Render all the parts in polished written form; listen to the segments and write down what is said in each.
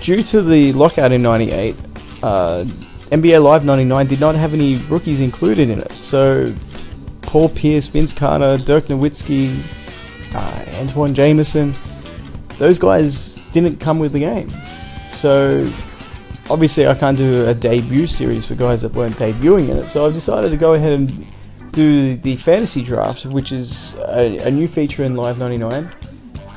due to the lockout in '98, NBA Live '99 did not have any rookies included in it. So Paul Pierce, Vince Carter, Dirk Nowitzki, Antoine Jameson, those guys didn't come with the game. So obviously I can't do a debut series for guys that weren't debuting in it. So I've decided to go ahead and do the fantasy draft, which is a new feature in Live 99.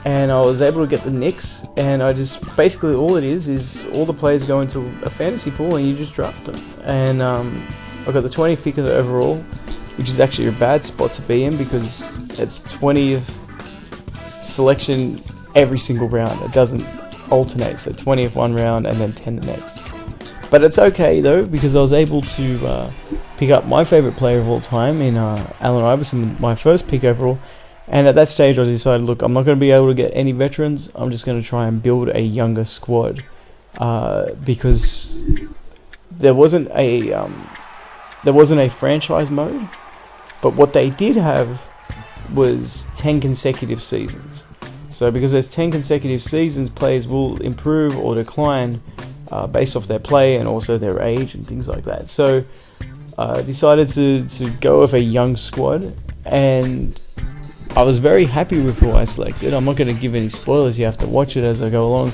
And I was able to get the Knicks, and I just, basically all it is all the players go into a fantasy pool and you just draft them. And I got the 20th pick overall, which is actually a bad spot to be in because it's 20th selection every single round. It doesn't alternate, so 20th one round and then 10 the next. But it's okay though, because I was able to pick up my favourite player of all time in Allen Iverson, my first pick overall. And at that stage I decided, look, I'm not going to be able to get any veterans, I'm just going to try and build a younger squad, because there wasn't a franchise mode, but what they did have was 10 consecutive seasons. So because there's 10 consecutive seasons, players will improve or decline based off their play and also their age and things like that. So I decided to go with a young squad, and I was very happy with who I selected. I'm not going to give any spoilers, you have to watch it as I go along.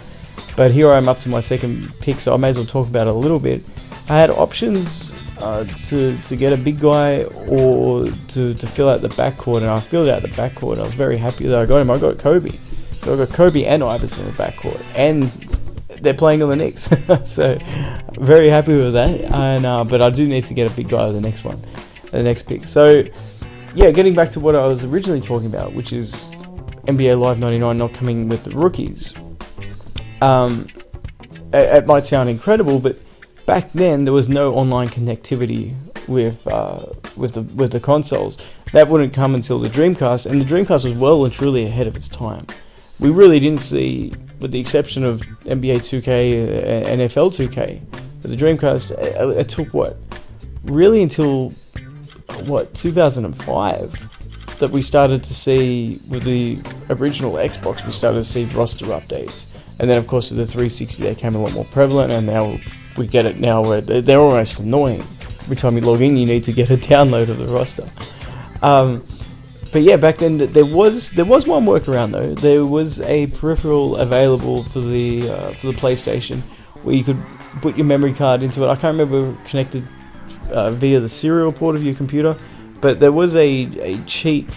But here I'm up to my second pick, so I may as well talk about it a little bit. I had options to get a big guy or to fill out the backcourt, and I filled out the backcourt. I was very happy that I got him. I got Kobe. So I got Kobe and Iverson in the backcourt, and they're playing on the Knicks. So very happy with that. And but I do need to get a big guy with the next pick. So yeah, getting back to what I was originally talking about, which is NBA Live 99 not coming with the rookies. It might sound incredible, but back then there was no online connectivity with the consoles. That wouldn't come until the Dreamcast, and the Dreamcast was well and truly ahead of its time. We really didn't see, with the exception of NBA 2K and NFL 2K, but the Dreamcast, it took really until 2005 that we started to see, with the original Xbox, we started to see roster updates. And then of course with the 360 they came a lot more prevalent, and now we get it now where they're almost annoying. Every time you log in you need to get a download of the roster. But yeah, back then there was one workaround though. There was a peripheral available for the PlayStation where you could put your memory card into it. I can't remember connected via the serial port of your computer, but there was a cheap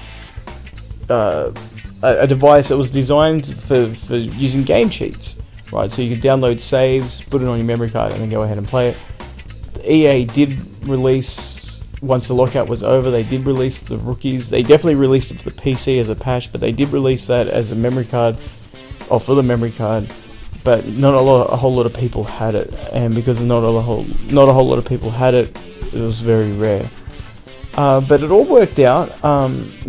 a device that was designed for using game cheats, right? So you could download saves, put it on your memory card, and then go ahead and play it. The EA did release, once the lockout was over, they did release the rookies. They definitely released it for the PC as a patch, but they did release that as a memory card, or for the memory card. But not a whole lot of people had it, and because not a whole lot of people had it, it was very rare. But it all worked out,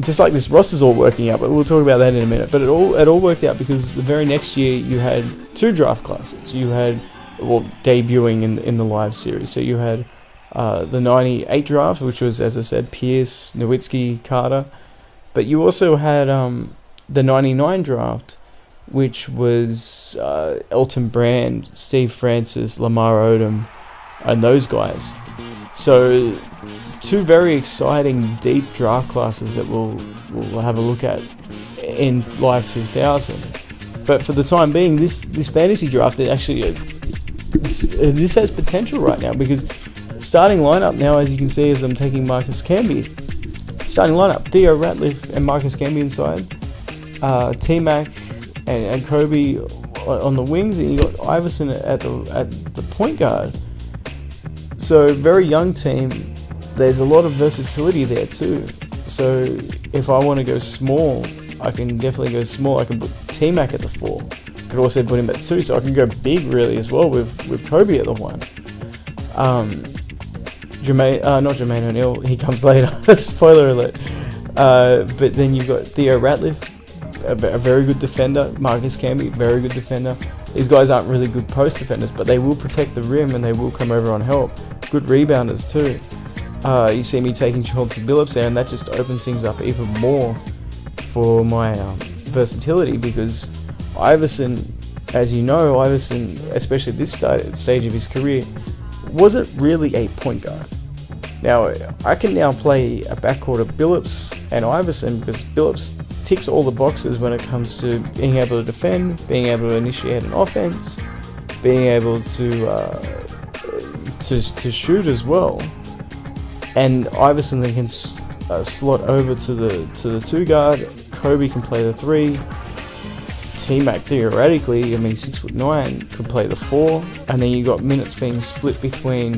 just like this roster's all working out, but we'll talk about that in a minute. But it all worked out because the very next year you had two draft classes. You had, debuting in the live series. So you had the 98 draft, which was, as I said, Pierce, Nowitzki, Carter. But you also had the 99 draft, which was Elton Brand, Steve Francis, Lamar Odom, and those guys. So two very exciting deep draft classes that we'll have a look at in Live 2000. But for the time being, this fantasy draft, it actually this has potential right now, because starting lineup now, as you can see, as I'm taking Marcus Camby, starting lineup: Theo Ratliff and Marcus Camby inside, TMac and Kobe on the wings, and you got Iverson at the point guard. So very young team. There's a lot of versatility there too. So if I want to go small, I can definitely go small. I can put T-Mac at the 4. I could also put him at 2, so I can go big really as well with Kobe at the 1. Not Jermaine O'Neal, he comes later. Spoiler alert. But then you've got Theo Ratliff, a very good defender. Marcus Camby, very good defender. These guys aren't really good post defenders, but they will protect the rim and they will come over on help. Good rebounders too. You see me taking Chauncey Billups there, and that just opens things up even more for my versatility, because Iverson as you know, Iverson, especially at this stage of his career, wasn't really a point guard. Now, I can now play a backcourt of Billups and Iverson because Billups ticks all the boxes when it comes to being able to defend, being able to initiate an offense, being able to shoot as well. And Iverson then can slot over to the 2 guard. Kobe can play the 3. TMac theoretically, 6'9", could play the 4, and then you got minutes being split between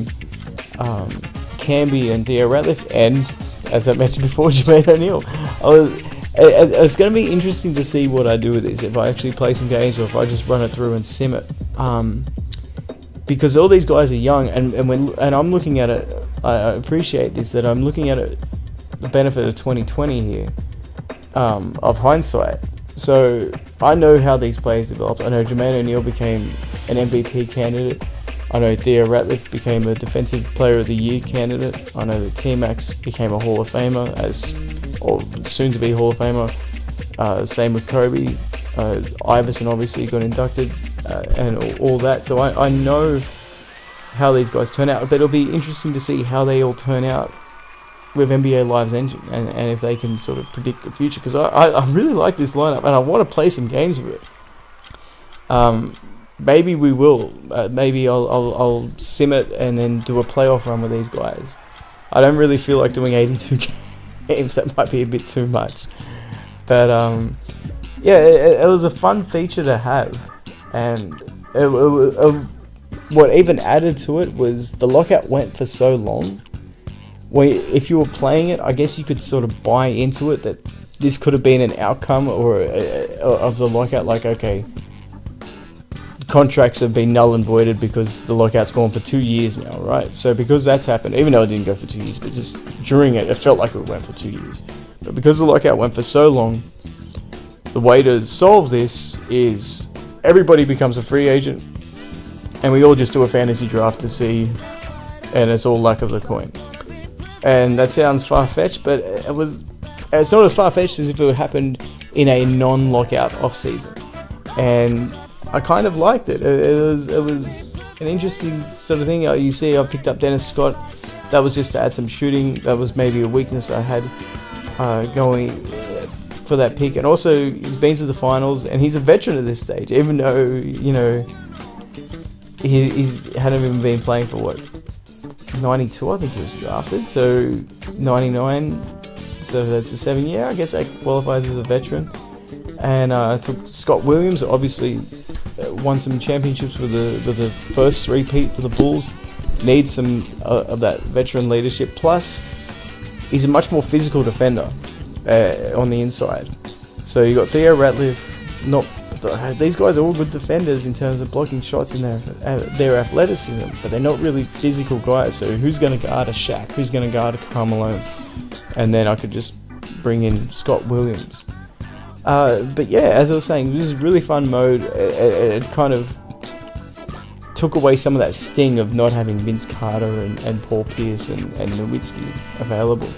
Camby and Ratliff, and as I mentioned before, Jermaine O'Neal. It's going to be interesting to see what I do with this, if I actually play some games or if I just run it through and sim it. Because all these guys are young, and I'm looking at it, I appreciate this, that I'm looking at it, the benefit of 2020 here, of hindsight. So I know how these players developed. I know Jermaine O'Neal became an MVP candidate. I know Ratliff became a Defensive Player of the Year candidate. I know that TMac became a Hall of Famer, or soon to be Hall of Famer. Same with Kobe. Iverson obviously got inducted, and all that. So I know how these guys turn out, but it'll be interesting to see how they all turn out with NBA Live's engine, and if they can sort of predict the future, because I really like this lineup and I want to play some games with it. Maybe we will. Maybe I'll sim it and then do a playoff run with these guys. I don't really feel like doing 82 games. That might be a bit too much. But it was a fun feature to have, and what even added to it was the lockout went for so long. If you were playing it, I guess you could sort of buy into it that this could have been an outcome of the lockout. Like, okay, contracts have been null and voided because the lockout's gone for 2 years now, right? So because that's happened, even though it didn't go for 2 years, but just during it felt like it went for 2 years. But because the lockout went for so long, the way to solve this is everybody becomes a free agent, and we all just do a fantasy draft to see, and it's all luck of the coin. And that sounds far-fetched, but it's not as far-fetched as if it happened in a non-lockout off-season. And I kind of liked it. It was an interesting sort of thing. You see, I picked up Dennis Scott. That was just to add some shooting. That was maybe a weakness I had going for that pick. And also, he's been to the finals, and he's a veteran at this stage, even though, he's hadn't even been playing for 92, I think he was drafted, so 99, so that's a 7-year. I guess that qualifies as a veteran. And I took Scott Williams, obviously won some championships with the first three-peat for the Bulls. Needs some of that veteran leadership. Plus, he's a much more physical defender on the inside. So you got Ratliff. These guys are all good defenders in terms of blocking shots in their athleticism, but they're not really physical guys. So who's going to guard a Shaq? Who's going to guard a Carmelo? And then I could just bring in Scott Williams. But yeah, as I was saying, this is a really fun mode. It kind of took away some of that sting of not having Vince Carter and Paul Pierce and Nowitzki available.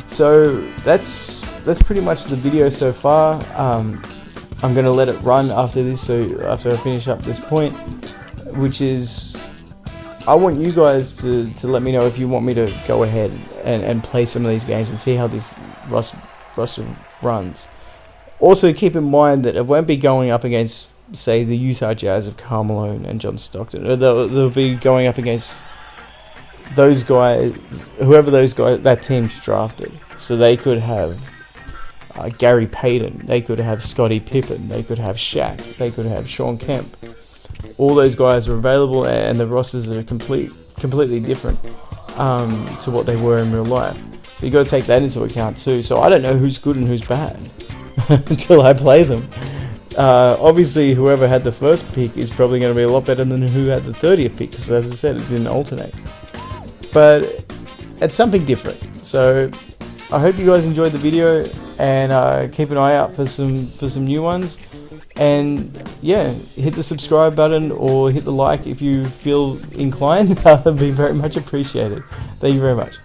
So that's pretty much the video so far. I'm going to let it run after this, so after I finish up this point, which is, I want you guys to let me know if you want me to go ahead and play some of these games and see how this roster runs. Also, keep in mind that it won't be going up against, say, the Utah Jazz of Carmelo and John Stockton. They'll be going up against those guys, whoever those guys, that team's drafted. So they could have Gary Payton, they could have Scottie Pippen, they could have Shaq, they could have Sean Kemp. All those guys are available, and the rosters are completely different to what they were in real life. So you got to take that into account too. So I don't know who's good and who's bad until I play them. Obviously, whoever had the first pick is probably going to be a lot better than who had the 30th pick, because as I said, it didn't alternate. But it's something different. So I hope you guys enjoyed the video, and keep an eye out for some new ones. And yeah, hit the subscribe button or hit the like if you feel inclined. That would be very much appreciated. Thank you very much.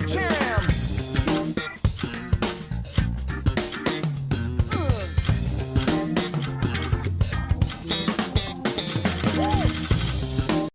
Jam!